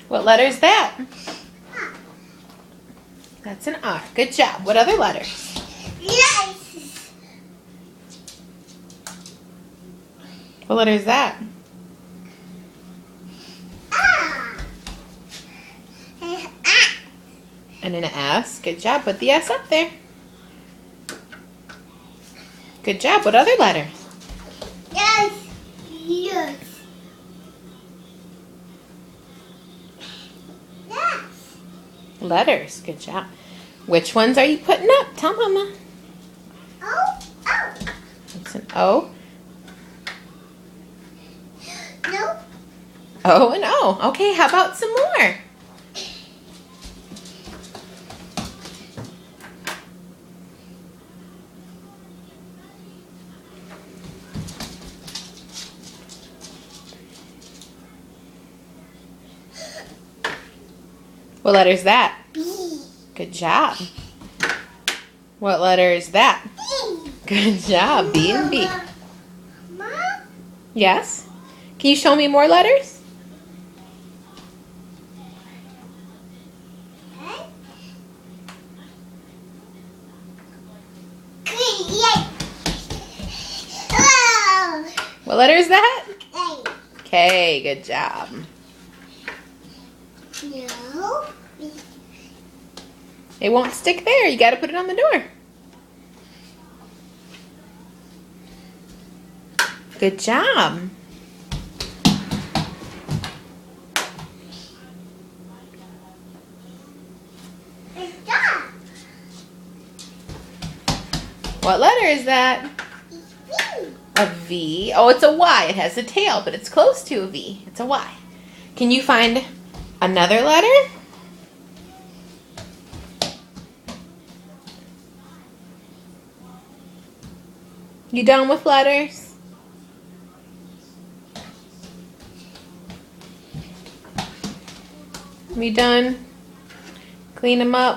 What letter is that? That's an R. Good job. What other letters? Yes. What letter is that? And an S. Good job. Put the S up there. Good job. What other letter? Yes. Yes. Yes. Letters. Good job. Which ones are you putting up? Tell Mama. Oh. Oh. It's an O. No. O and O. Okay, how about some more? What letter is that? B. Good job. What letter is that? B. Good job. B and B. Mom. Yes? Can you show me more letters? What letter is that? K. Good job. No. It won't stick there. You got to put it on the door. Good job. What letter is that? A V. Oh, it's a Y. It has a tail, but it's close to a V. It's a Y. Can you find another letter? You done with letters? We done? Clean them up.